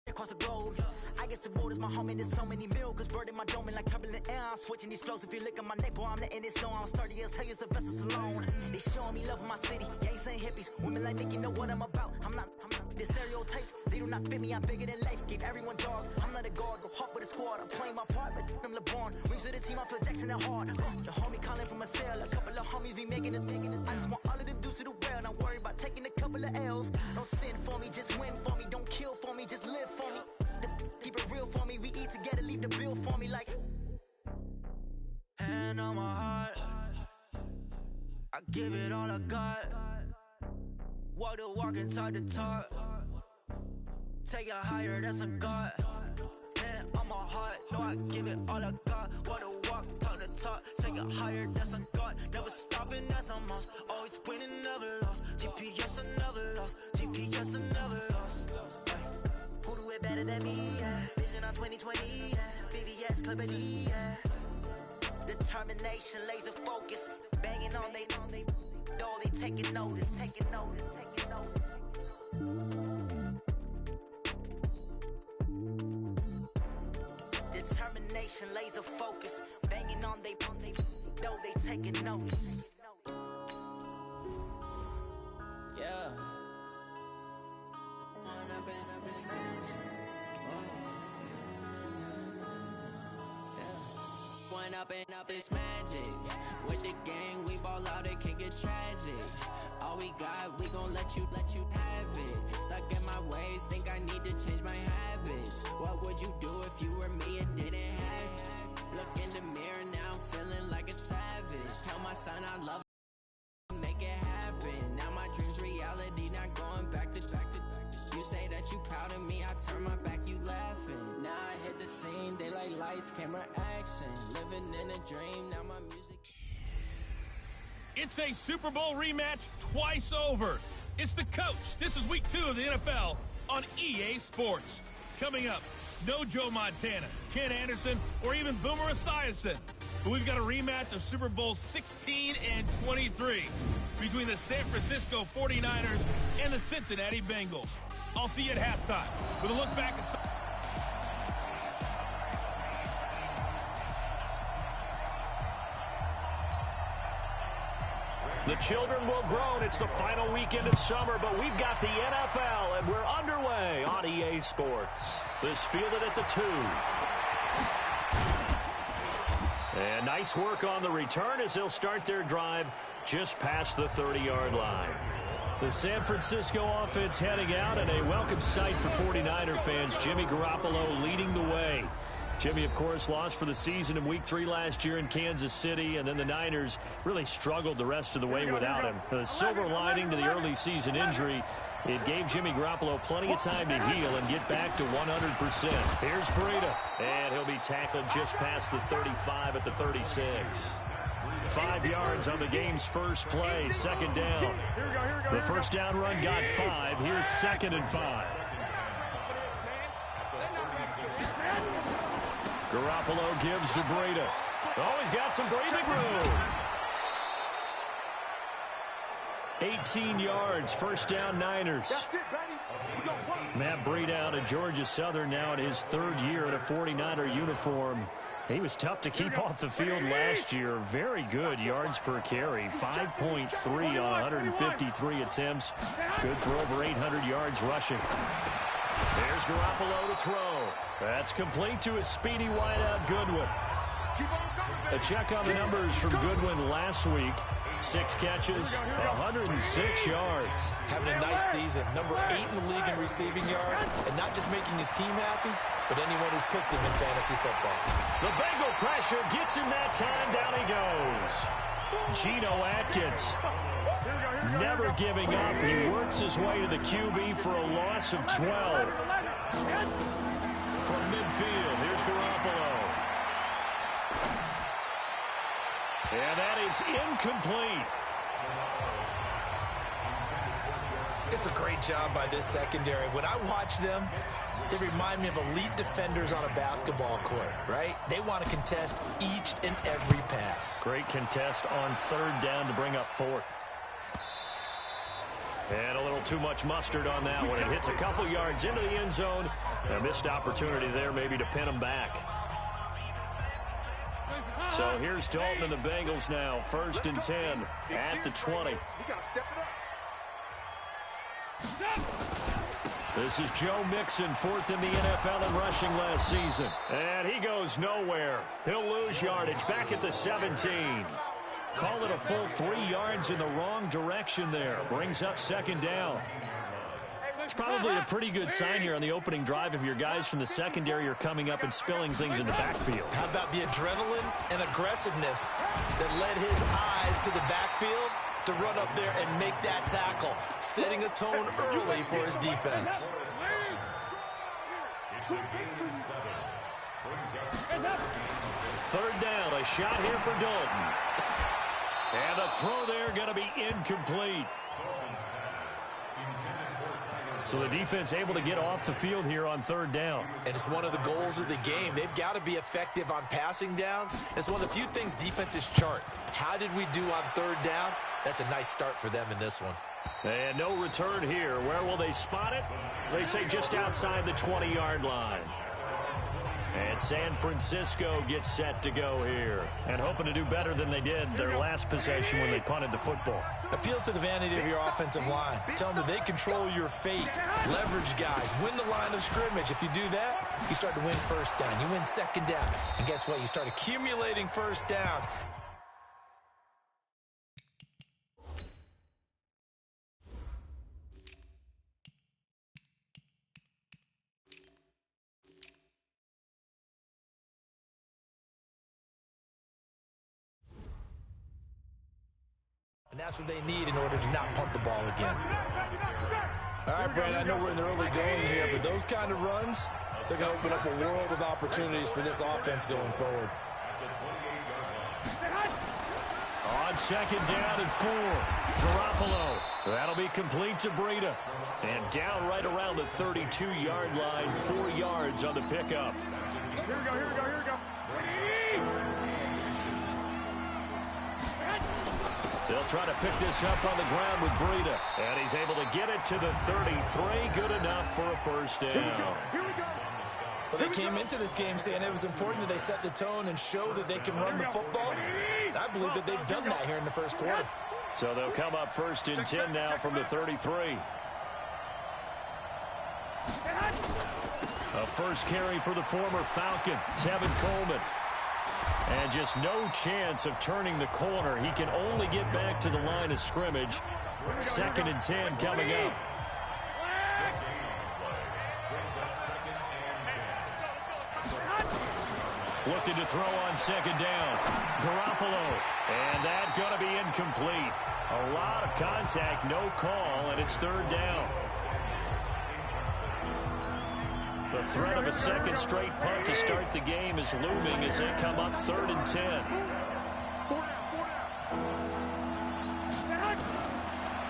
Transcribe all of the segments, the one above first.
Across the globe, I guess the world is my home and there's so many miracles burning my dome and like turbulent air. I'm switching these flows. If you look at my neck, boy, I'm letting it snow. I'm sturdy as hell, as a vessel alone. They showing me love in my city. Gangs ain't hippies, women like Nick, you know what I'm about. I'm not the stereotypes, they do not fit me. I'm bigger than life, gave everyone dogs. I'm not a guard, go hard with a squad. I'm playing my part, like I'm LeBron. Rings to the team, I feel Jackson at hard. The homie calling from a cell, a couple of homies be making it. I just want all of them dudes to the well, not worry about taking a couple of L's. Don't sin for me, just win for me. Don't kill for me, just live for me. Keep it real for me, we eat together, leave the bill for me like. Hand on my heart, I give it all I got. Walk the walk and talk the talk. Take it higher, that's a God. Hand on my heart, no, I give it all I got. Walk the walk, talk the talk. Take it higher, that's a God. Never stopping, that's a must. Always winning, never lost. GPS, I never lost. GPS, I never lost. Who do it better than me, yeah. Vision on 2020, yeah. VVS, Clipper D, yeah. Determination, laser focus. Banging on they door, they taking notice. Determination, laser focus. Banging on they door, they taking notice. Yeah. One up and up is magic. With the gang, we ball out, it can get tragic. All we got, we gon' let you have it. Stuck in my ways, think I need to change my habits. What would you do if you were me and didn't have it? Look in the mirror, now I'm feeling like a savage. Tell my son I love him, make it happen. Now my dream's reality, not going back to. You say that you proud of me, I turn my back, you laughing. Now I hit the scene, they like lights, camera, action. Living in a dream, now my music. It's a Super Bowl rematch twice over. It's the coach. This is week 2 of the NFL on EA Sports. Coming up, no Joe Montana, Ken Anderson, or even Boomer Esiason. But we've got a rematch of Super Bowl 16 and 23 between the San Francisco 49ers and the Cincinnati Bengals. I'll see you at halftime with a look back at. The children will groan. It's the final weekend of summer, but we've got the NFL, and we're underway on EA Sports. This fielded at the 2. And nice work on the return as they'll start their drive just past the 30-yard line. The San Francisco offense heading out, and a welcome sight for 49er fans. Jimmy Garoppolo leading the way. Jimmy, of course, lost for the season in Week 3 last year in Kansas City, and then the Niners really struggled the rest of the way without him. The silver lining to the early season injury, it gave Jimmy Garoppolo plenty of time to heal and get back to 100%. Here's Breida, and he'll be tackled just past the 35 at the 36. 5 yards on the game's first play, second down. The first down run got 5. Here's 2nd and 5. Garoppolo gives to Breida. Oh, he's got some breathing room. 18 yards, first down Niners. Matt Breida out of Georgia Southern now in his 3rd year in a 49er uniform. He was tough to keep off the field last year. Very good yards per carry. 5.3 on 153 attempts. Good for over 800 yards rushing. There's Garoppolo to throw. That's complete to his speedy wideout Goodwin. A check on the numbers from Goodwin last week. 6 catches, 106 yards. Having a nice season. Number 8 in the league in receiving yards. And not just making his team happy, but anyone who's picked him in fantasy football. The Bengal pressure gets him that time. Down he goes. Geno Atkins. Never giving up. He works his way to the QB for a loss of 12. From midfield, here's Garoppolo. And that is incomplete. It's a great job by this secondary. When I watch them, they remind me of elite defenders on a basketball court, right? They want to contest each and every pass. Great contest on third down to bring up fourth. And a little too much mustard on that one. It hits a couple yards into the end zone. A missed opportunity there maybe to pin them back. So here's Dalton and the Bengals now. 1st and 10 at the 20. This is Joe Mixon, 4th in the NFL in rushing last season. And he goes nowhere. He'll lose yardage back at the 17. Call it a full 3 yards in the wrong direction there. Brings up 2nd down. It's probably a pretty good sign here on the opening drive if your guys from the secondary are coming up and spilling things in the backfield. How about the adrenaline and aggressiveness that led his eyes to the backfield to run up there and make that tackle, setting a tone early for his defense. 3rd down, a shot here for Dalton. And the throw there going to be incomplete. So the defense able to get off the field here on 3rd down. And it's one of the goals of the game. They've got to be effective on passing downs. It's one of the few things defenses chart. How did we do on 3rd down? That's a nice start for them in this one. And no return here. Where will they spot it? They say just outside the 20-yard line. And San Francisco gets set to go here. And hoping to do better than they did their last possession when they punted the football. Appeal to the vanity of your offensive line. Tell them that they control your fate. Leverage guys. Win the line of scrimmage. If you do that, you start to win 1st down. You win 2nd down. And guess what? You start accumulating 1st downs. And that's what they need in order to not punt the ball again. All right, Brad, I know we're in the early going here, but those kind of runs, they're going to open up a world of opportunities for this offense going forward. On 2nd down and 4, Garoppolo. That'll be complete to Breida. And down right around the 32-yard line, 4 yards on the pickup. Here we go. They'll try to pick this up on the ground with Breida. And he's able to get it to the 33. Good enough for a 1st down. Well, they came into this game saying it was important that they set the tone and show that they can run the football. I believe that they've done that here in the 1st quarter. So they'll come up 1st and 10 now from the 33. A 1st carry for the former Falcon, Tevin Coleman. And just no chance of turning the corner. He can only get back to the line of scrimmage. 2nd and 10 coming up. Looking to throw on 2nd down. Garoppolo. And that's going to be incomplete. A lot of contact, no call, and it's 3rd down. The threat of a 2nd straight punt to start the game is looming as they come up 3rd and 10.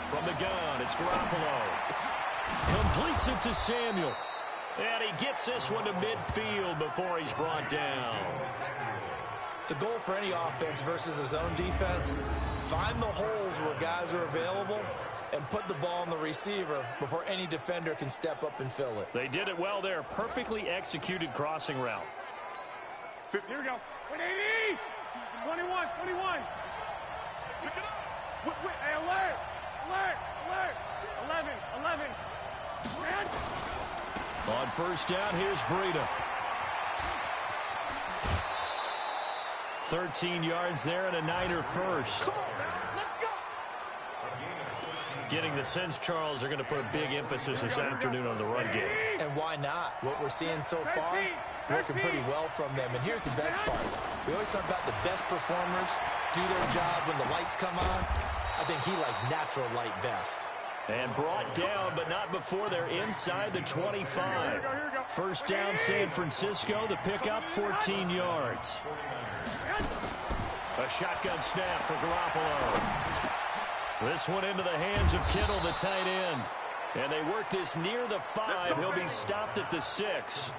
From the gun, it's Garoppolo. Completes it to Samuel. And he gets this one to midfield before he's brought down. The goal for any offense versus a zone defense, find the holes where guys are available and put the ball on the receiver before any defender can step up and fill it. They did it well there. Perfectly executed crossing route. Here we go. 180! 21. Pick it up. Hey, alert! 11. On 1st down, here's Breida. 13 yards there and a Niner first. Come on, man. Let's go. Getting the sense, Charles, they're going to put a big emphasis this afternoon on the run game. And why not? What we're seeing so far, it's working pretty well from them. And here's the best part. We always talk about the best performers do their job when the lights come on. I think he likes natural light best. And brought down, but not before they're inside the 25. 1st down, San Francisco. The pickup, 14 yards. A shotgun snap for Garoppolo. This one into the hands of Kittle, the tight end. And they work this near the 5. He'll be stopped at the 6.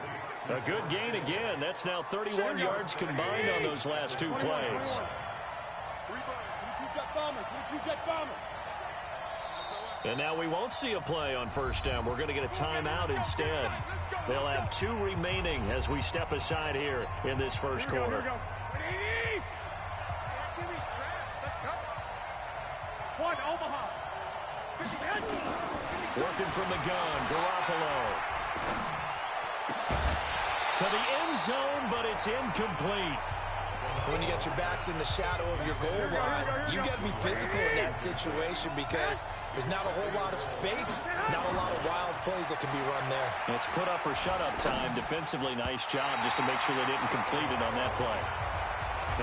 A good gain again. That's now 31 yards combined on those last 2 plays. And now we won't see a play on first down. We're going to get a timeout instead. They'll have 2 remaining as we step aside here in this first quarter. One, Omaha. Working from the gun, Garoppolo. To the end zone, but it's incomplete. When you got your backs in the shadow of your goal line, you've got to be physical in that situation because there's not a whole lot of space, not a lot of wild plays that can be run there. It's put up or shut up time. Defensively, nice job just to make sure they didn't complete it on that play.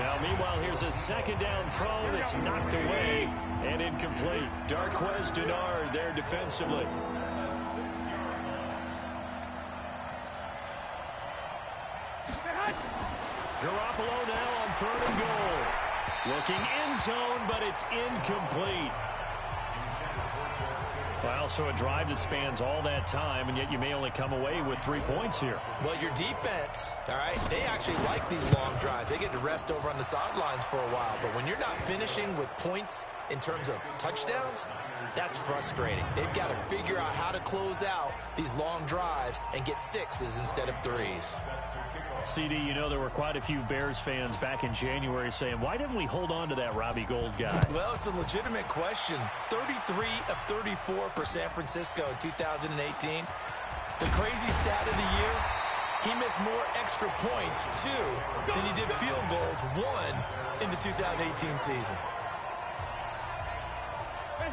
Now, meanwhile, here's a second down throw that's knocked away and incomplete. Darqueze Dennard there defensively. Garoppolo now on 3rd and goal. Looking end zone, but it's incomplete. Well, so a drive that spans all that time, and yet you may only come away with 3 points here. Well, your defense, all right, they actually like these long drives. They get to rest over on the sidelines for a while. But when you're not finishing with points in terms of touchdowns, that's frustrating. They've got to figure out how to close out these long drives and get 6s instead of 3s. CD, you know there were quite a few Bears fans back in January saying, why didn't we hold on to that Robbie Gould guy? Well, it's a legitimate question. 33 of 34 for San Francisco in 2018. The crazy stat of the year, he missed more extra points, 2, than he did field goals, 1 in the 2018 season.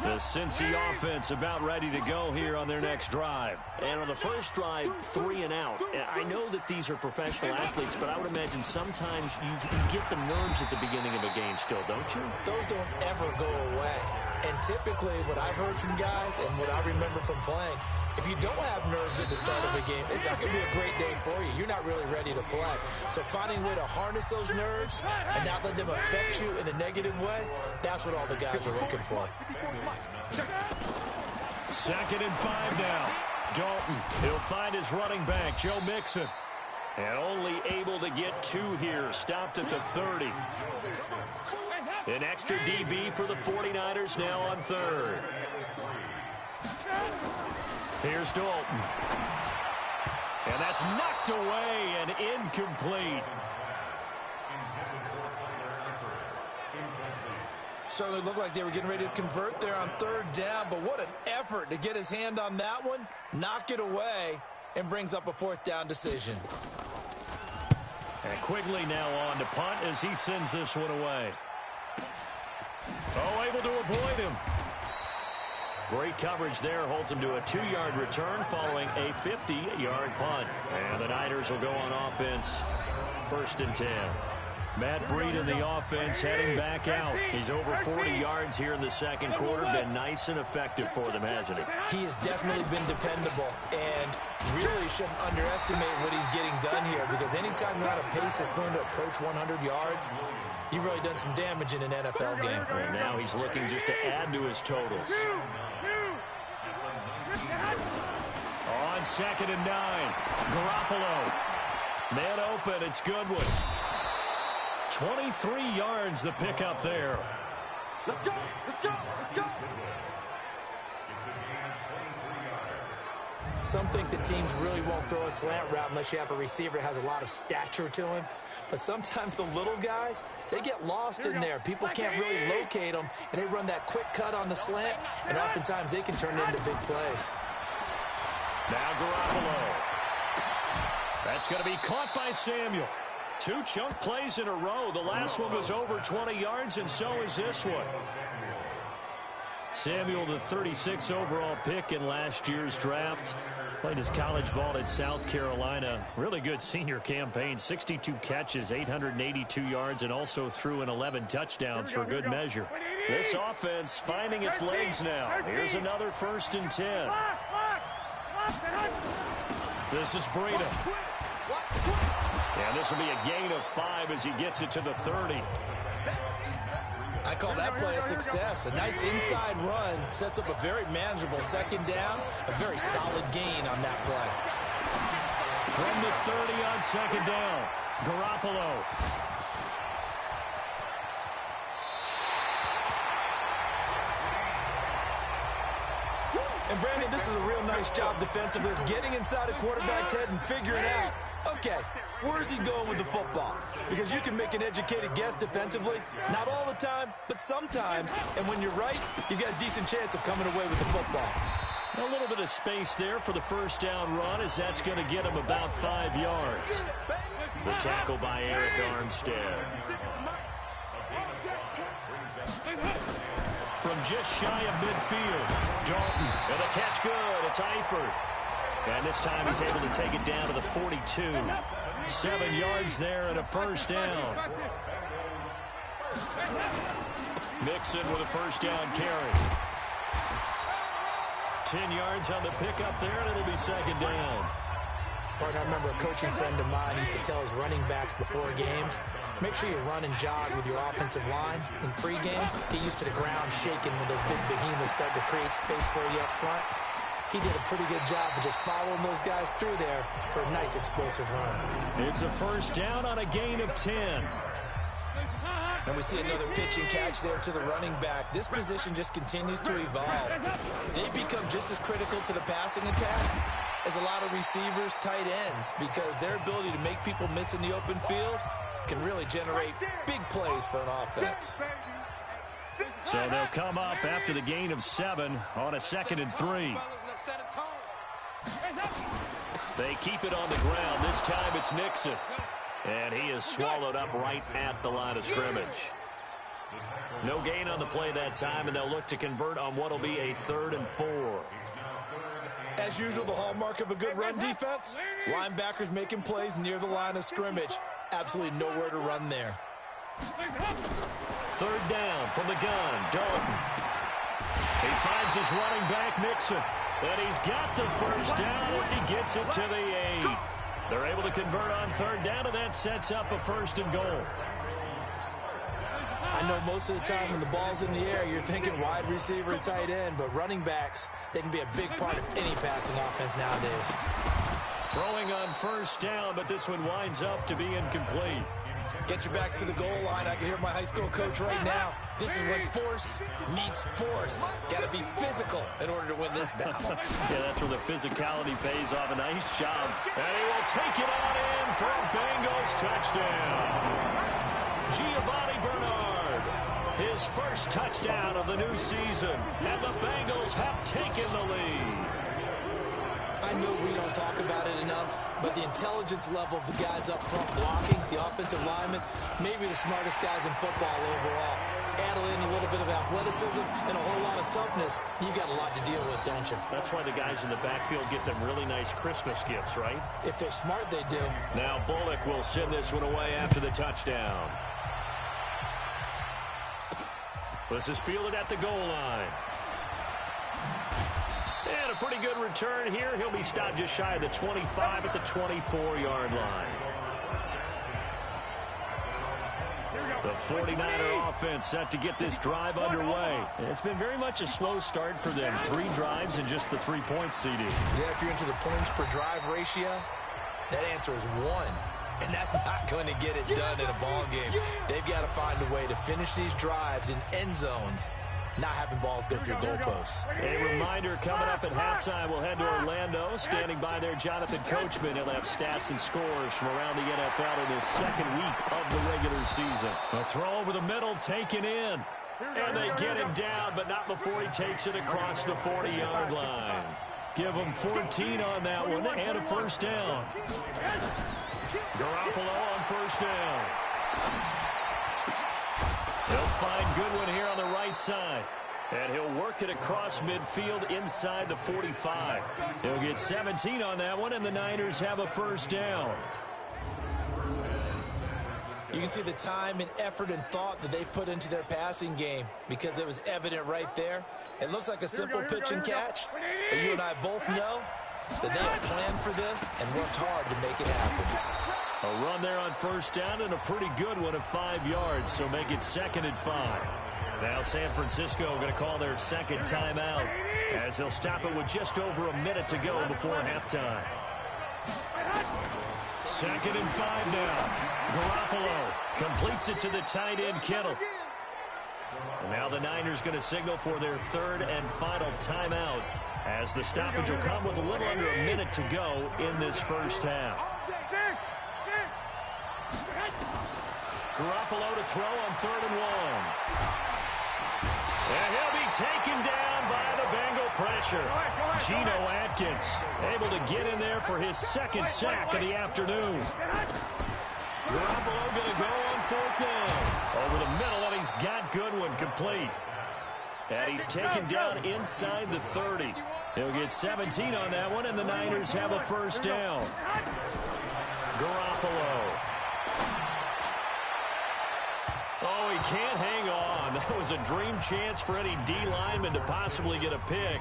The Cincy offense about ready to go here on their next drive. And on the first drive, 3 and out. I know that these are professional athletes, but I would imagine sometimes you get the nerves at the beginning of a game still, don't you? Those don't ever go away. And typically what I've heard from guys and what I remember from playing, if you don't have nerves at the start of a game, it's not going to be a great day for you. You're not really ready to play. So finding a way to harness those nerves and not let them affect you in a negative way, that's what all the guys are looking for. 2nd and 5 now. Dalton, he'll find his running back, Joe Mixon. And only able to get 2 here, stopped at the 30. An extra DB for the 49ers now on 3rd. Here's Dalton. And that's knocked away and incomplete. Certainly looked like they were getting ready to convert there on 3rd down, but what an effort to get his hand on that one, knock it away, and brings up a 4th down decision. And Quigley now on to punt as he sends this one away. Oh, able to avoid him. Great coverage there, holds him to a 2-yard return following a 50-yard punt. And the Niners will go on offense, 1st and 10. Matt Breed in the offense heading back out. He's over 40 yards here in the second quarter. Been nice and effective for them, hasn't he? He has definitely been dependable and really shouldn't underestimate what he's getting done here because anytime you're on a pace that's going to approach 100 yards, you've really done some damage in an NFL game. And now he's looking just to add to his totals. On 2nd and 9, Garoppolo. Man open, it's Goodwin. 23 yards the pickup there. Let's go! Let's go! Let's go! Some think that teams really won't throw a slant route unless you have a receiver that has a lot of stature to him. But sometimes the little guys, they get lost in there. People can't really locate them, and they run that quick cut on the slant, and oftentimes they can turn it into big plays. Now Garoppolo. That's going to be caught by Samuel. 2 chunk plays in a row. The last one was over 20 yards, and so is this one. Samuel, the 36 overall pick in last year's draft. Played his college ball at South Carolina. Really good senior campaign. 62 catches, 882 yards, and also threw in 11 touchdowns for good measure. This offense finding its legs now. Here's another 1st and 10. This is Breida. And this will be a gain of 5 as he gets it to the 30. I call that play a success. A nice inside run sets up a very manageable second down. A very solid gain on that play. From the 30 on second down, Garoppolo. And Brandon, this is a real nice job defensively of getting inside a quarterback's head and figuring out, okay, where's he going with the football? Because you can make an educated guess defensively, not all the time, but sometimes. And when you're right, you've got a decent chance of coming away with the football. A little bit of space there for the first down run, as that's going to get him about 5 yards. The tackle by Eric Armstead. From just shy of midfield, Dalton. And the catch good. It's Eifert. And this time he's able to take it down to the 42. 7 yards there and a first down. Mixon with a first down carry. 10 yards on the pickup there, and it'll be second down. Partner, I remember a coaching friend of mine used to tell his running backs before games, make sure you run and jog with your offensive line in pregame. Get used to the ground shaking when those big behemoths start to create space for you up front. He did a pretty good job of just following those guys through there for a nice explosive run. It's a first down on a gain of 10. And we see another pitch and catch there to the running back. This position just continues to evolve. They become just as critical to the passing attack as a lot of receivers, tight ends, because their ability to make people miss in the open field can really generate big plays for an offense. So they'll come up after the gain of 7 on a 2nd and 3. They keep it on the ground. This time it's Mixon. And he is swallowed up right at the line of scrimmage. No gain on the play that time, and they'll look to convert on what will be a 3rd and 4. As usual, the hallmark of a good run defense, linebackers making plays near the line of scrimmage. Absolutely nowhere to run there. 3rd down from the gun, Dalton. He finds his running back, Mixon. And he's got the first down as he gets it to the 8. They're able to convert on 3rd down, and that sets up a 1st and goal. I know most of the time when the ball's in the air, you're thinking wide receiver, tight end, but running backs, they can be a big part of any passing offense nowadays. Throwing on 1st down, but this one winds up to be incomplete. Get your backs to the goal line. I can hear my high school coach right now. This is when force meets force. Got to be physical in order to win this battle. Yeah, that's where the physicality pays off. A nice job. And he will take it on in for a Bengals touchdown. Giovanni Bernard, his first touchdown of the new season. And the Bengals have taken the lead. I know we don't talk about it enough, but the intelligence level of the guys up front blocking, the offensive linemen, maybe the smartest guys in football overall. Add in a little bit of athleticism and a whole lot of toughness, you got a lot to deal with, don't you? That's why the guys in the backfield get them really nice Christmas gifts, right? If they're smart, they do. Now Bullock will send this one away after the touchdown. This is fielded at the goal line. And a pretty good return here. He'll be stopped just shy of the 25 at the 24-yard line. The 49er offense set to get this drive underway. It's been very much a slow start for them. 3 drives and just the 3 points, CD. Yeah, if you're into the points per drive ratio, that answer is 1. And that's not going to get it done in a ball game. They've got to find a way to finish these drives in end zones, not having balls go through goalposts. A reminder, coming up at halftime, we'll head to Orlando. Standing by there, Jonathan Coachman. He'll have stats and scores from around the NFL in his 2nd week of the regular season. A throw over the middle, taken in. And they get him down, but not before he takes it across the 40-yard line. Give him 14 on that one and a first down. Garoppolo on first down. He'll find Goodwin here on the right side. And he'll work it across midfield inside the 45. He'll get 17 on that one, and the Niners have a first down. You can see the time and effort and thought that they put into their passing game because it was evident right there. It looks like a simple pitch and catch, but you and I both know that they have planned for this and worked hard to make it happen. A run there on first down and a pretty good one of 5 yards, so make it 2nd and 5. Now San Francisco going to call their second timeout as they'll stop it with just over a minute to go before halftime. 2nd and 5 now. Garoppolo completes it to the tight end, Kittle. And now the Niners going to signal for their 3rd and final timeout as the stoppage will come with a little under a minute to go in this first half. Garoppolo to throw on 3rd and 1. And he'll be taken down by the Bengal pressure. Geno Atkins able to get in there for his 2nd sack of the afternoon. Garoppolo going to go on 4th down. Over the middle, and he's got Goodwin complete. And he's taken down inside the 30. He'll get 17 on that one, and the Niners have a 1st down. Garoppolo. Oh, he can't hang on. That was a dream chance for any D lineman to possibly get a pick.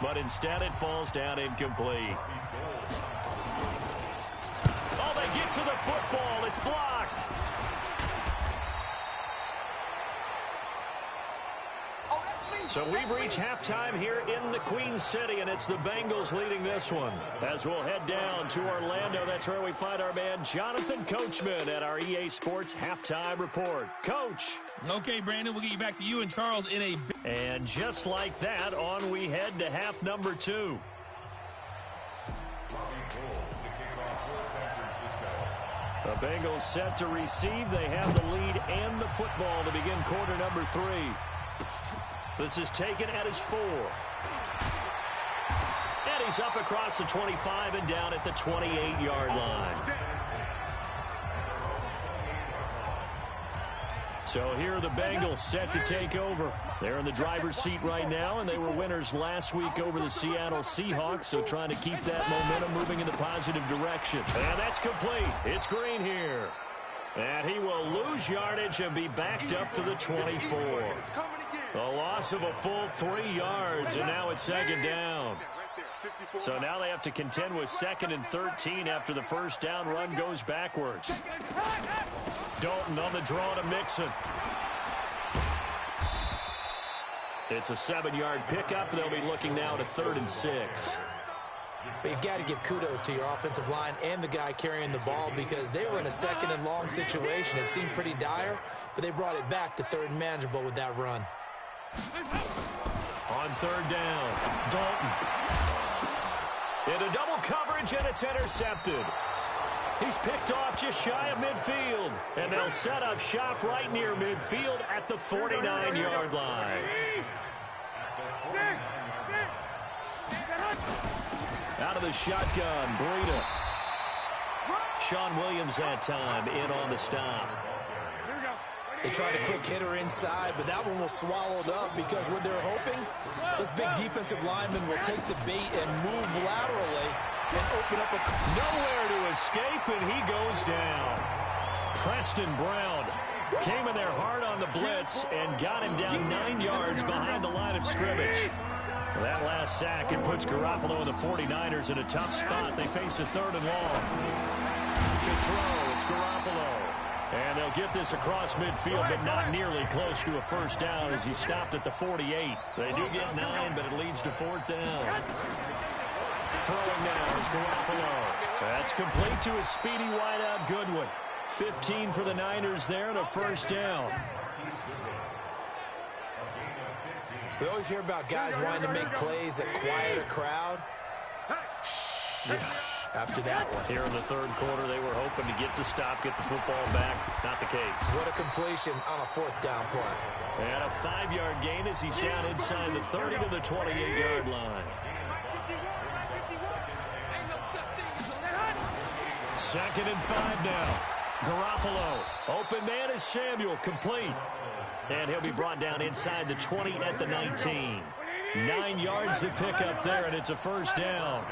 But instead it falls down incomplete. Oh, they get to the football. It's blocked. So we've reached halftime here in the Queen City, and it's the Bengals leading this one. As we'll head down to Orlando, that's where we find our man Jonathan Coachman at our EA Sports Halftime Report. Coach. Okay, Brandon, we'll get you back to you and Charles in a... And just like that, on we head to half number 2. The Bengals set to receive. They have the lead and the football to begin quarter number 3. This is taken at his 4. And he's up across the 25 and down at the 28-yard line. So here are the Bengals set to take over. They're in the driver's seat right now, and they were winners last week over the Seattle Seahawks, so trying to keep that momentum moving in the positive direction. And that's complete. It's Green here. And he will lose yardage and be backed up to the 24. A loss of a full 3 yards, and now it's 2nd down. So now they have to contend with 2nd and 13 after the 1st down run goes backwards. Dalton on the draw to Mixon. It's a 7-yard pickup. They'll be looking now to 3rd and 6. But you've got to give kudos to your offensive line and the guy carrying the ball because they were in a 2nd and long situation. It seemed pretty dire, but they brought it back to 3rd and manageable with that run. On 3rd down, Dalton. Into double coverage, and it's intercepted. He's picked off just shy of midfield, and they'll set up shop right near midfield at the 49-yard line. Out of the shotgun, Breida. Sean Williams that time in on the stop. They tried a quick hitter inside, but that one was swallowed up because what they're hoping, this big defensive lineman will take the bait and move laterally and open up a... Nowhere to escape, and he goes down. Preston Brown came in there hard on the blitz and got him down 9 yards behind the line of scrimmage. That last sack, it puts Garoppolo and the 49ers in a tough spot. They face a 3rd and long. To throw, it's Garoppolo. And they'll get this across midfield, but not nearly close to a 1st down as he stopped at the 48. They do get 9, but it leads to 4th down. Throwing now is Garoppolo. That's complete to a speedy wideout Goodwin. 15 for the Niners there and a 1st down. We always hear about guys wanting to make plays that quiet a crowd. After that one. Here in the 3rd quarter, they were hoping to get the stop, get the football back. Not the case. What a completion on a 4th down play. And a 5-yard gain as he's down inside the 30 to the 28-yard line. 2nd and 5 now. Garoppolo. Open man is Samuel. Complete. And he'll be brought down inside the 20 at the 19. 9 yards to pick up there, and it's a 1st down.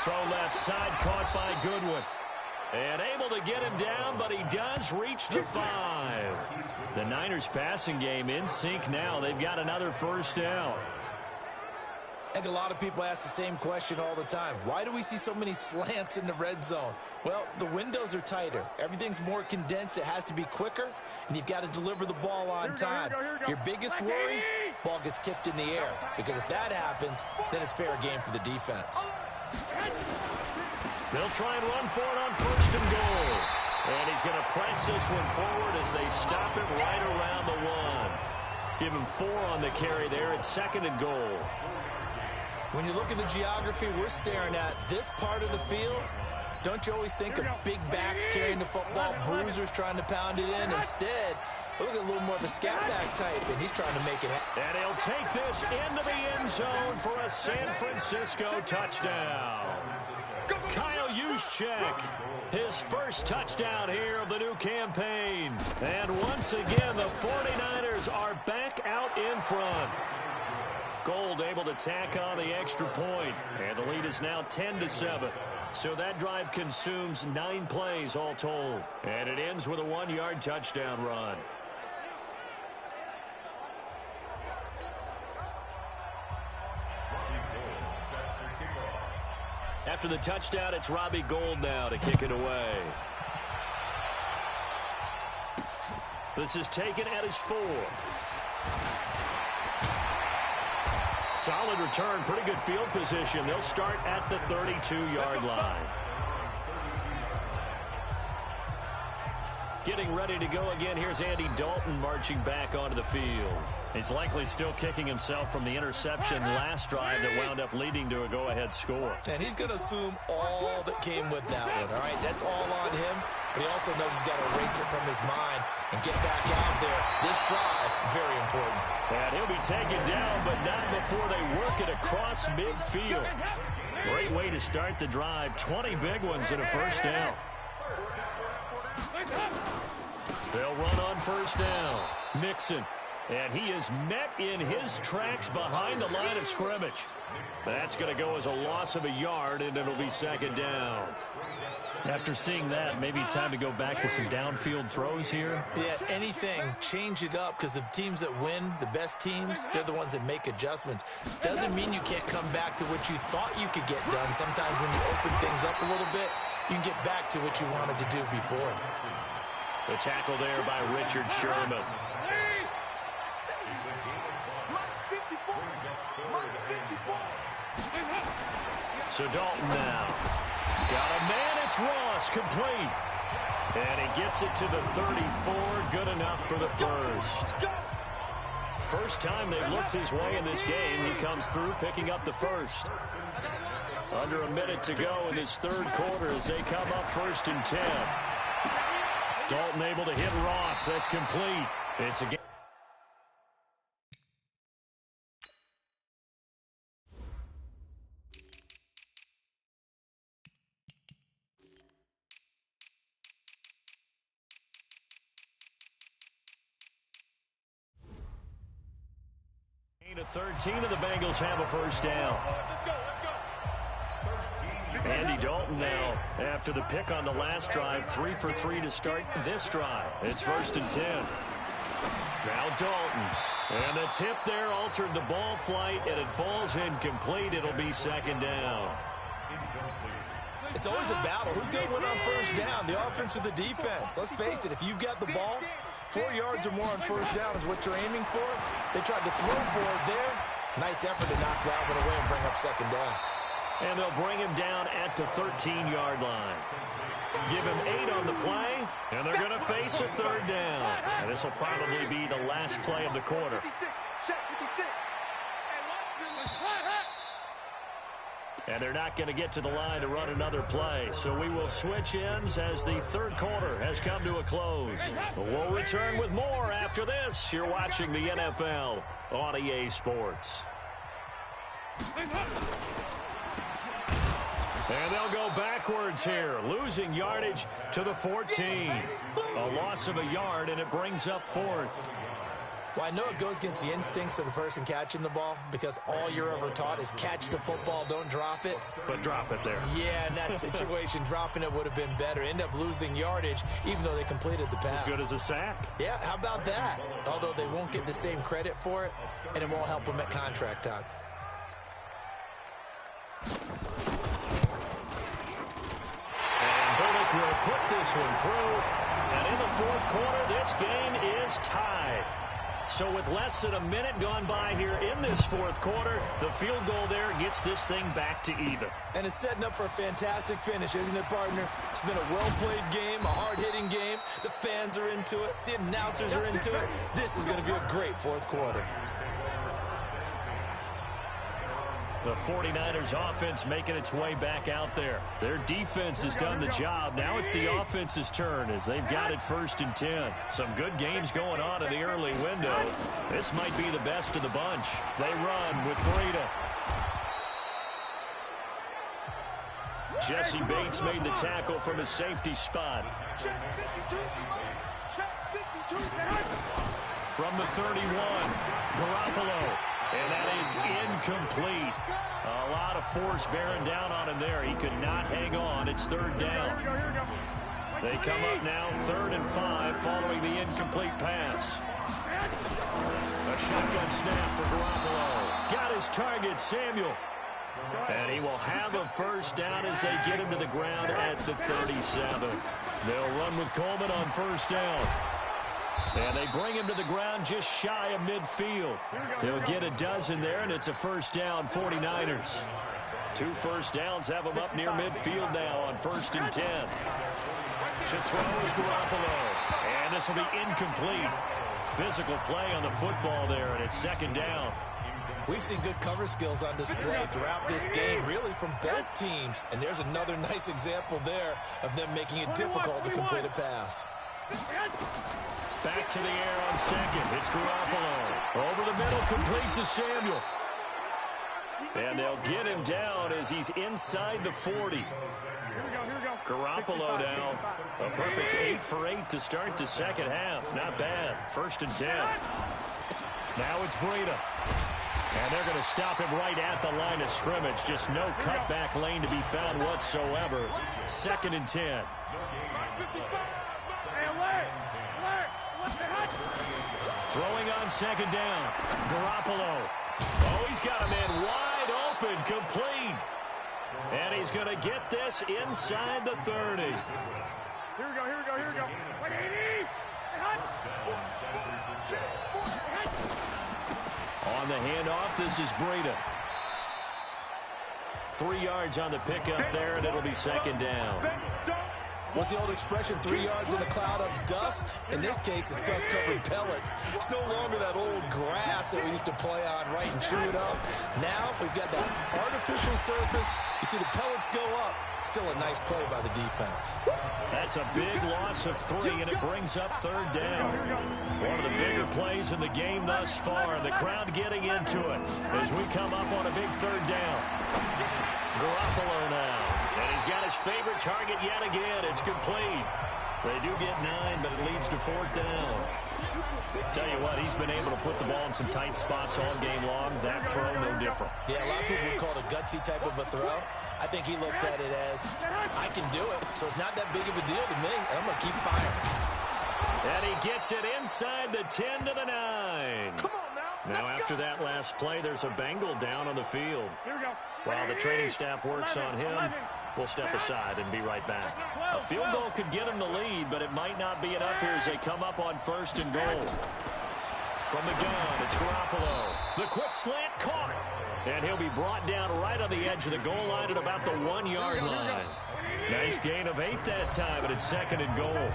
Throw left side, caught by Goodwin. And able to get him down, but he does reach the 5. The Niners passing game in sync now. They've got another 1st down. I think a lot of people ask the same question all the time. Why do we see so many slants in the red zone? Well, the windows are tighter. Everything's more condensed. It has to be quicker, and you've got to deliver the ball on time. Your biggest worry, ball gets tipped in the air, because if that happens, then it's fair game for the defense. They'll try and run for it on 1st and goal. And he's going to press this one forward as they stop it right around the 1. Give him 4 on the carry there at 2nd and goal. When you look at the geography we're staring at, this part of the field, don't you always think of big backs carrying the football, bruisers trying to pound it in? Instead, look at a little more of a scat back type, and he's trying to make it happen. And he'll take this into the end zone for a San Francisco touchdown. Kyle Juszczyk, his first touchdown here of the new campaign. And once again, the 49ers are back out in front. Gould able to tack on the extra point, and the lead is now 10-7. So that drive consumes 9 plays all told, and it ends with a 1-yard touchdown run. After the touchdown, it's Robbie Gould now to kick it away. This is taken at his 4. Solid return, pretty good field position. They'll start at the 32-yard line. Getting ready to go again. Here's Andy Dalton marching back onto the field. He's likely still kicking himself from the interception last drive that wound up leading to a go-ahead score. And he's going to assume all that came with that one, all right? That's all on him, but he also knows he's got to erase it from his mind and get back out there. This drive, very important. And he'll be taken down, but not before they work it across midfield. Great way to start the drive. 20 big ones and a first down. They'll run on first down. Mixon. And he is met in his tracks behind the line of scrimmage. That's going to go as a loss of a yard, and it'll be 2nd down. After seeing that, maybe time to go back to some downfield throws here. Yeah, anything. Change it up, because the teams that win, the best teams, they're the ones that make adjustments. Doesn't mean you can't come back to what you thought you could get done. Sometimes when you open things up a little bit, you can get back to what you wanted to do before. The tackle there by Richard Sherman. So Dalton now. Got a man, it's Ross, complete. And he gets it to the 34, good enough for the first. First time they've looked his way in this game, he comes through picking up the first. Under a minute to go in this 3rd quarter as they come up 1st and 10. Dalton able to hit Ross, that's complete. It's a game. To 13 of the Bengals have a first down. Andy Dalton now, after the pick on the last drive, 3 for 3 to start this drive. It's 1st and 10. Now Dalton. And the tip there altered the ball flight, and it falls incomplete. It'll be 2nd down. It's always a battle. Who's going to win on first down, the offense or the defense? Let's face it, if you've got the ball, 4 yards or more on first down is what you're aiming for. They tried to throw for it there. Nice effort to knock that one away and bring up 2nd down. And they'll bring him down at the 13-yard line. Give him 8 on the play, and they're going to face a 3rd down. And this will probably be the last play of the quarter. And they're not going to get to the line to run another play. So we will switch ends as the 3rd quarter has come to a close. We'll return with more after this. You're watching the NFL on EA Sports. And they'll go backwards here, losing yardage to the 14. A loss of a yard, and it brings up 4th. Well, I know it goes against the instincts of the person catching the ball, because all you're ever taught is catch the football, don't drop it. But drop it there. Yeah, in that situation, dropping it would have been better. End up losing yardage, even though they completed the pass. As good as a sack. Yeah, how about that? Although they won't get the same credit for it, and it won't help them at contract time. this one through. And in the fourth quarter, this game is tied. So with less than a minute gone by here in this fourth quarter, the field goal there gets this thing back to even. And it's setting up for a fantastic finish, isn't it, partner? It's been a well-played game, a hard-hitting game. The fans are into it. The announcers are into it. This is going to be a great fourth quarter. The 49ers offense making its way back out there. Their defense has done the job. Now it's the offense's turn as they've got it 1st and 10. Some good games going on in the early window. This might be the best of the bunch. They run with Breida. Jesse Bates made the tackle from his safety spot. From the 31, Garoppolo. And that is incomplete. A lot of force bearing down on him there. He could not hang on. It's 3rd down. They come up now 3rd and 5 following the incomplete pass. A shotgun snap for Garoppolo. Got his target, Samuel. And he will have a 1st down as they get him to the ground at the 37. They'll run with Coleman on 1st down. And they bring him to the ground just shy of midfield. He'll get a dozen there, and it's a 1st down, 49ers. 2 1st downs have him up near midfield now on 1st and 10. To throw is Garoppolo. And this will be incomplete. Physical play on the football there, and it's 2nd down. We've seen good cover skills on display throughout this game, really from both teams. And there's another nice example there of them making it difficult to complete a pass. Back to the air on 2nd. It's Garoppolo. Over the middle, complete to Samuel. And they'll get him down as he's inside the 40. Garoppolo now. A perfect 8 for 8 to start the 2nd half. Not bad. 1st and 10. Now it's Breida. And they're going to stop him right at the line of scrimmage. Just no cutback lane to be found whatsoever. 2nd and 10. Throwing on 2nd down. Garoppolo. Oh, he's got a man wide open, complete. And he's going to get this inside the 30. Here we go. Like 80. On the handoff, this is Breida. 3 yards on the pickup there, and it'll be 2nd down. What's the old expression, 3 yards in a cloud of dust? In this case, it's dust-covered pellets. It's no longer that old grass that we used to play on, right, and chew it up. Now we've got that artificial surface. You see the pellets go up. Still a nice play by the defense. That's a big loss of 3, and it brings up 3rd down. One of the bigger plays in the game thus far. The crowd getting into it as we come up on a big 3rd down. Garoppolo now. And he's got his favorite target yet again. It's complete. They do get 9, but it leads to 4th down. Tell you what, he's been able to put the ball in some tight spots all game long. That throw, no different. Yeah, a lot of people would call it a gutsy type of a throw. I think he looks at it as, I can do it, so it's not that big of a deal to me, and I'm going to keep firing. And he gets it inside the 10 to the 9. Come on now. Now, after that last play, there's a Bengal down on the field. Here we go. While the training staff works on him, we'll step aside and be right back. A field goal could get him the lead, but it might not be enough here as they come up on 1st and goal. From the gun, it's Garoppolo. The quick slant caught. And he'll be brought down right on the edge of the goal line at about the 1-yard line. Nice gain of 8 that time, and it's 2nd and goal.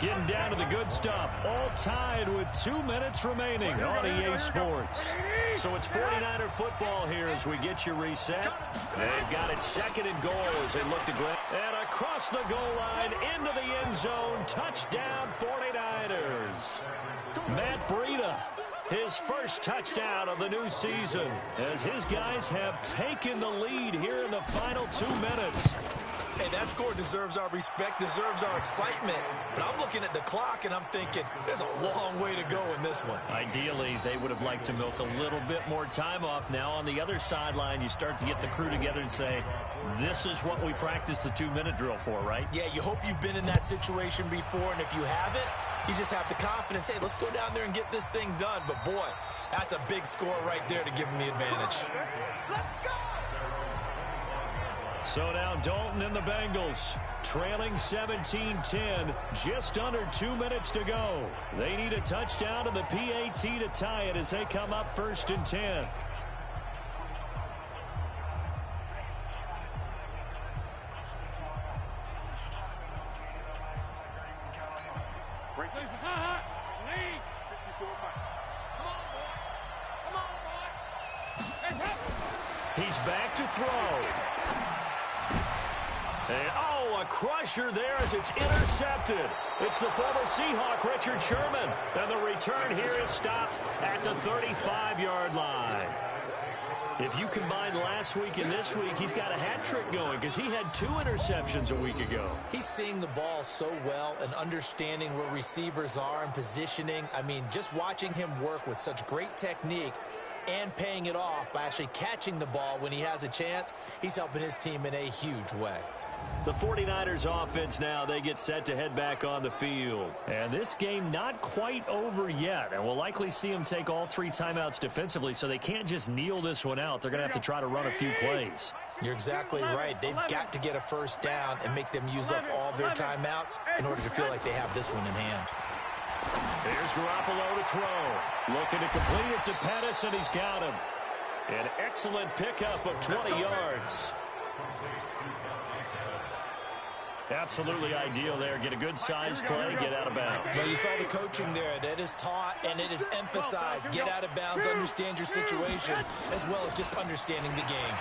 Getting down to the good stuff. All tied with 2 minutes remaining on EA Sports. So it's 49er football here as we get you reset. They've got it 2nd and goal as they look to grab. And across the goal line into the end zone. Touchdown 49ers. Matt Breida. His first touchdown of the new season as his guys have taken the lead here in the final 2 minutes. Hey, that score deserves our respect, deserves our excitement. But I'm looking at the clock, and I'm thinking, there's a long way to go in this one. Ideally, they would have liked to milk a little bit more time off. Now, on the other sideline, you start to get the crew together and say, this is what we practiced the 2-minute drill for, right? Yeah, you hope you've been in that situation before, and if you haven't, you just have the confidence, hey, let's go down there and get this thing done. But, boy, that's a big score right there to give them the advantage. Let's go! So now Dalton and the Bengals trailing 17-10, just under 2 minutes to go. They need a touchdown and the PAT to tie it as they come up 1st and 10. He's back to throw. And, a crusher there as it's intercepted. It's the former Seahawk, Richard Sherman. And the return here is stopped at the 35-yard line. If you combine last week and this week, he's got a hat trick going because he had 2 interceptions a week ago. He's seeing the ball so well and understanding where receivers are and positioning. I mean, just watching him work with such great technique and paying it off by actually catching the ball when he has a chance, he's helping his team in a huge way. The 49ers offense now, they get set to head back on the field. And this game not quite over yet. And we'll likely see them take all 3 timeouts defensively, so they can't just kneel this one out. They're going to have to try to run a few plays. You're exactly right. They've got to get a first down and make them use up all their timeouts in order to feel like they have this one in hand. Here's Garoppolo to throw. Looking to complete it to Pettis, and he's got him. An excellent pickup of 20 yards. Absolutely ideal there. Get a good size play, get out of bounds. Well, you saw the coaching there. That is taught and it is emphasized. Get out of bounds, understand your situation, as well as just understanding the game.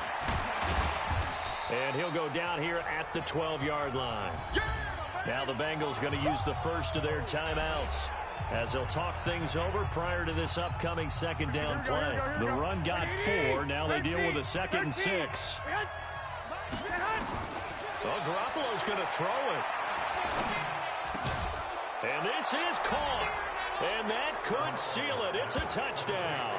And he'll go down here at the 12-yard line. Now the Bengals going to use the first of their timeouts as they'll talk things over prior to this upcoming second down play. The run got 4. Now they deal with a 2nd and 6. Well, Garoppolo's going to throw it. And this is caught. And that could seal it. It's a touchdown.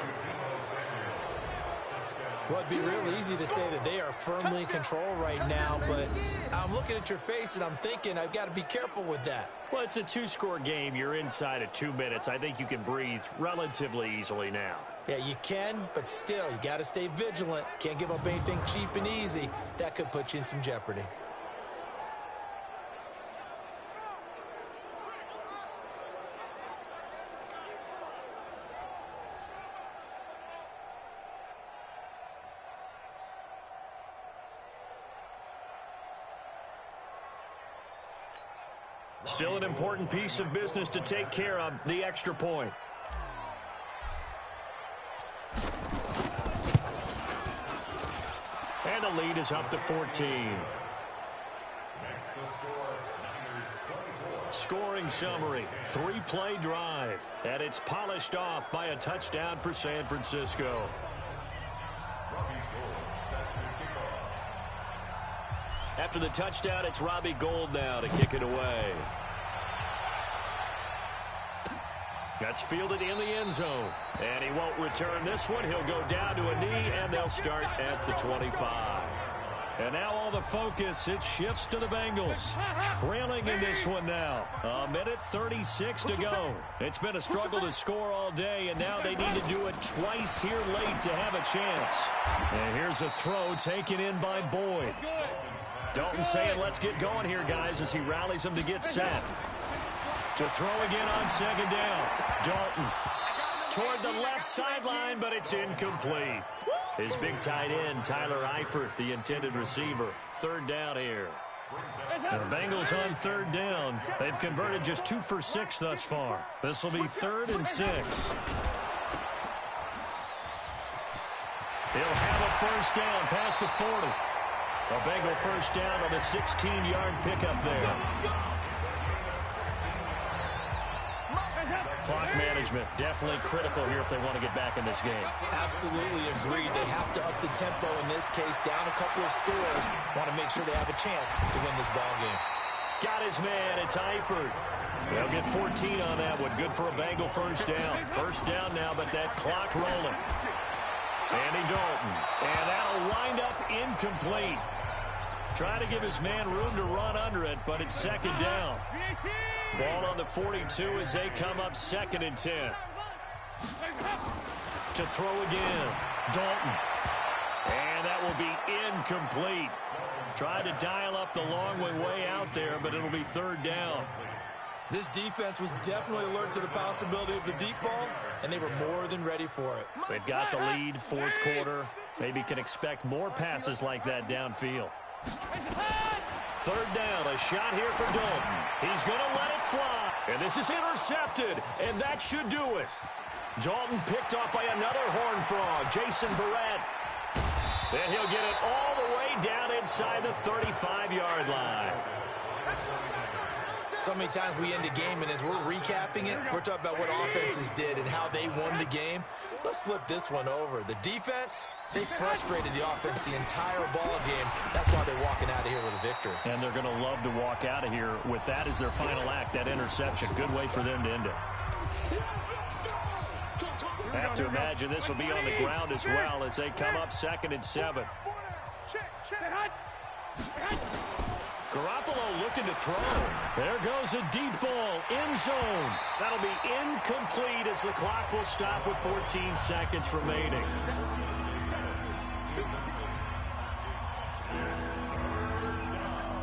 Well, it'd be real easy to say that they are firmly in control right now, but I'm looking at your face and I'm thinking I've got to be careful with that. Well, it's a 2-score game. You're inside of 2 minutes. I think you can breathe relatively easily now. Yeah, you can, but still, you got to stay vigilant. Can't give up anything cheap and easy. That could put you in some jeopardy. Still an important piece of business to take care of, the extra point. And the lead is up to 14. Scoring summary, 3-play drive, and it's polished off by a touchdown for San Francisco. After the touchdown, it's Robbie Gould now to kick it away. That's fielded in the end zone. And he won't return this one. He'll go down to a knee, and they'll start at the 25. And now all the focus, it shifts to the Bengals. Trailing in this one now. 1:36 to go. It's been a struggle to score all day, and now they need to do it twice here late to have a chance. And here's a throw taken in by Boyd. Dalton saying, let's get going here, guys, as he rallies them to get set. To throw again on second down. Dalton toward the left sideline, but it's incomplete. His big tight end, Tyler Eifert, the intended receiver. 3rd down here. And the Bengals on 3rd down. They've converted just 2 for 6 thus far. This will be 3rd and 6. He'll have a first down past the 40. A Bengal first down on the 16-yard pickup there. Clock management definitely critical here if they want to get back in this game. Absolutely agreed. They have to up the tempo in this case, down a couple of scores. Want to make sure they have a chance to win this ball game. Got his man. It's Eifert. They'll get 14 on that one. Good for a Bengal first down. First down now, but that clock rolling. Andy Dalton. And that'll wind up incomplete. Trying to give his man room to run under it, but it's 2nd down. Ball on the 42 as they come up 2nd and 10. To throw again. Dalton. And that will be incomplete. Tried to dial up the long way out there, but it'll be third down. This defense was definitely alert to the possibility of the deep ball, and they were more than ready for it. They've got the lead, fourth quarter. Maybe can expect more passes like that downfield. Third down, a shot here for Dalton. He's going to let it fly. And this is intercepted, and that should do it. Dalton picked off by another Horned Frog, Jason Verrett. And he'll get it all the way down inside the 35-yard line. So many times we end a game, and as we're recapping it, we're talking about what offenses did and how they won the game. Let's flip this one over. The defense, they frustrated the offense the entire ball game. That's why they're walking out of here with a victory. And they're going to love to walk out of here with that as their final act, that interception. Good way for them to end it. I have to imagine this will be on the ground as well as they come up 2nd and 7. Garoppolo looking to throw. There goes a deep ball, end zone. That'll be incomplete as the clock will stop with 14 seconds remaining.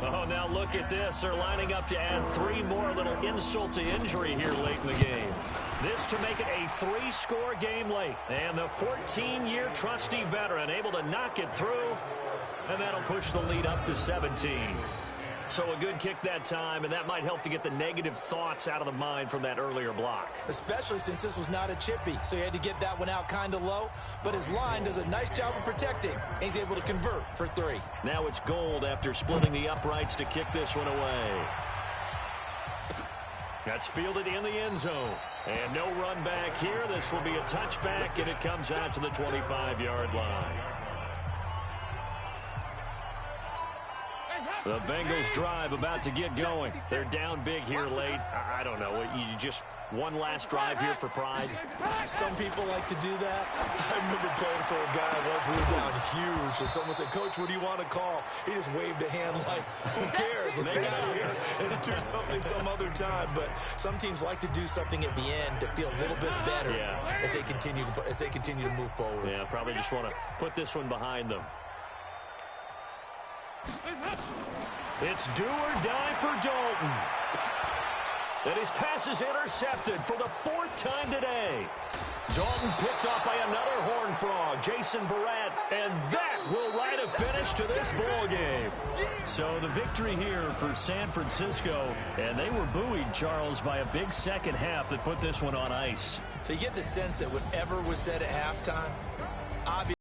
Oh, now look at this. They're lining up to add 3 more, little insult to injury here late in the game. This to make it a 3-score game late. And the 14-year trusty veteran able to knock it through. And that'll push the lead up to 17. So a good kick that time, and that might help to get the negative thoughts out of the mind from that earlier block. Especially since this was not a chippy, so he had to get that one out kind of low. But his line does a nice job of protecting, and he's able to convert for 3. Now it's Gold after splitting the uprights to kick this one away. That's fielded in the end zone. And no run back here. This will be a touchback, and it comes out to the 25-yard line. The Bengals drive about to get going. They're down big here late. I don't know. You just one last drive here for pride? Some people like to do that. I remember playing for a guy once. We were down huge. And someone said, Coach, what do you want to call? He just waved a hand like, who cares? Let's get out of here and do something some other time. But some teams like to do something at the end to feel a little bit better as they continue to move forward. Yeah, probably just want to put this one behind them. It's do or die for Dalton. And his pass is intercepted for the 4th time today. Dalton picked off by another Horned Frog, Jason Verrett, and that will write a finish to this ball game. So the victory here for San Francisco, and they were buoyed, Charles, by a big second half that put this one on ice. So you get the sense that whatever was said at halftime, obviously,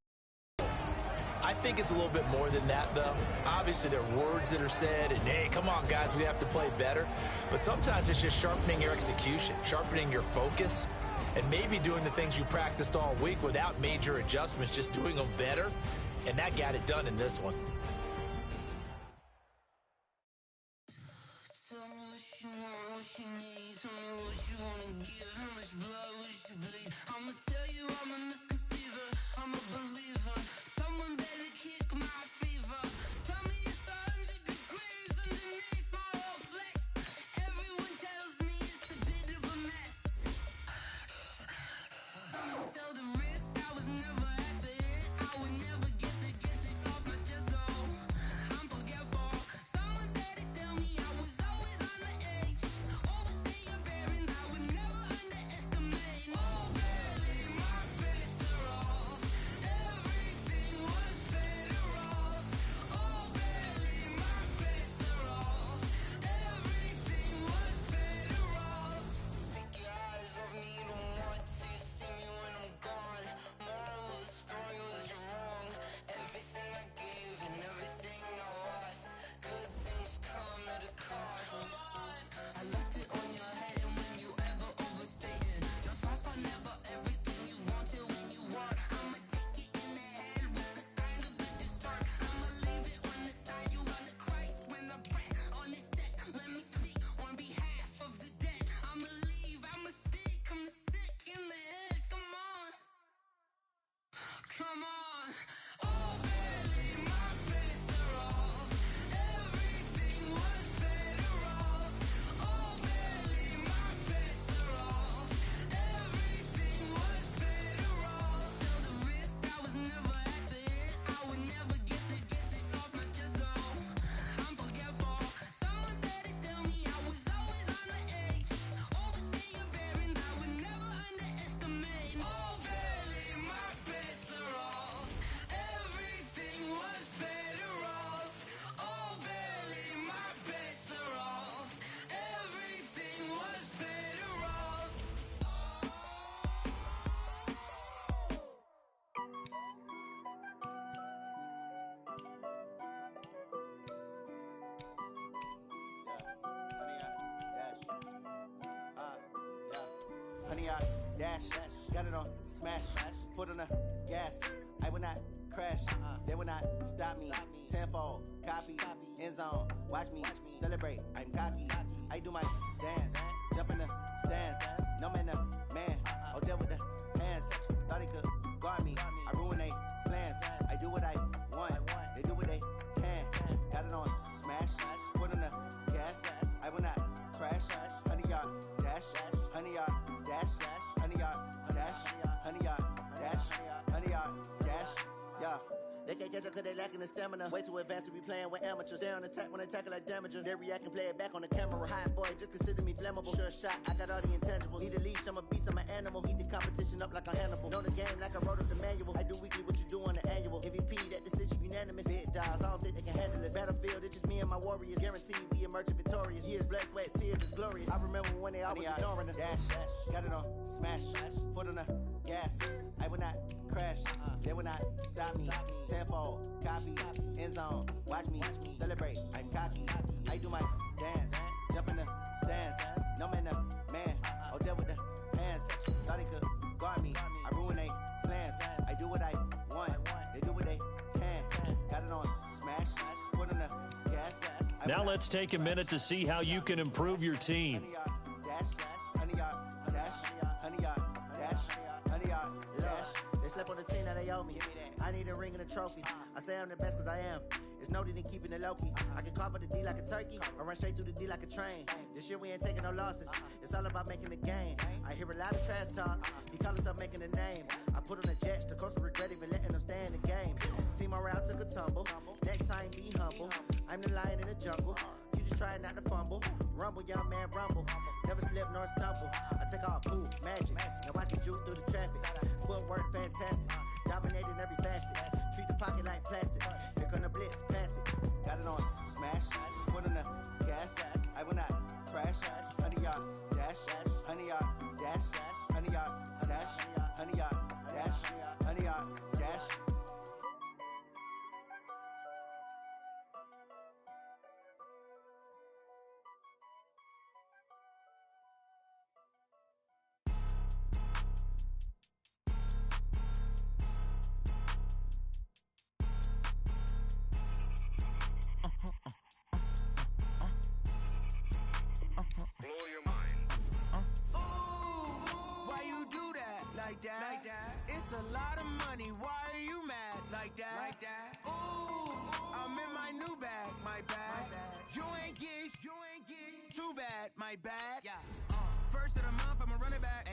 I think it's a little bit more than that, though. Obviously, there are words that are said, and, hey, come on, guys, we have to play better. But sometimes it's just sharpening your execution, sharpening your focus, and maybe doing the things you practiced all week without major adjustments, just doing them better. And that got it done in this one. honey, I dash. Got it on smash. Foot on the gas. I will not crash. They will not stop me. Tenfold, copy, end zone. Watch me celebrate. I'm cocky. I do my dance. Jump in the stands. No man, man. Oh, there with the hands. Thought he could guard me. I ruin they plans. I do what I want. They do what they can. Got it on smash. Foot on the gas. I will not crash. Honey, yard dash. Honey, yard dash. Honey, yard dash. Honey, yard dash. Honey, yard dash. Yeah. They can't catch up cause they lacking the stamina. Way too advanced to be playing with amateurs. They on attack when they tackle like damager. They react and play it back on the camera. Hot boy, just consider me flammable. Sure shot, I got all the intangibles. Need a leash, I'm a beast, I'm an animal. Eat the competition up like a Hannibal. Know the game like I wrote up the manual. I do weekly what you do on the annual. MVP, that decision unanimous. Big dials, I don't think they can handle it. Battlefield, it's just me and my warriors. Guaranteed we emerge victorious. Years, blood, sweat, tears, it's glorious. I remember when they always ignoring us. Dash, got it on smash. Foot on the gas. I will not crash. They will not stop me. Tenfold, copy, end zone. Watch me celebrate. I'm cocky. I do my dance. Jump in the stands. No man, man. Oh, there with the hands. Thought he could guard me. I ruin they plans. I do what I want. They do what they can. Got it on smash. Foot on the gas. Now let's take a minute to see how you can improve your team. They slept on the team that they owe me. I need a ring and a trophy. I say I'm the best cause I am. It's noted in keeping it low-key. I can carve up the D like a turkey or run straight through the D like a train. This year we ain't taking no losses. It's all about making the game. I hear a lot of trash talk. He call himself making a name. I put on the Jets. The coach will regret even letting them stay in the game. Team morale took a tumble. Next time be humble. I'm the lion in the jungle. You just try not to fumble. Rumble, young man, rumble. Never slip nor stumble. I take off, move, magic. Now watch me juke through the traffic. Footwork fantastic. Dominating every facet. Treat the pocket like plastic. Here come the blitz, pass it. Got it on smash. Foot on the gas. I will not crash. Honey, yard dash. Honey, yard dash. Honey, yard dash. Honey, yard dash. Honey, yard dash. Like that. It's a lot of money. Why are you mad like that? Ooh, I'm in my new bag, my bad. You ain't get too bad, my bad. Yeah. First of the month, I'ma run it back.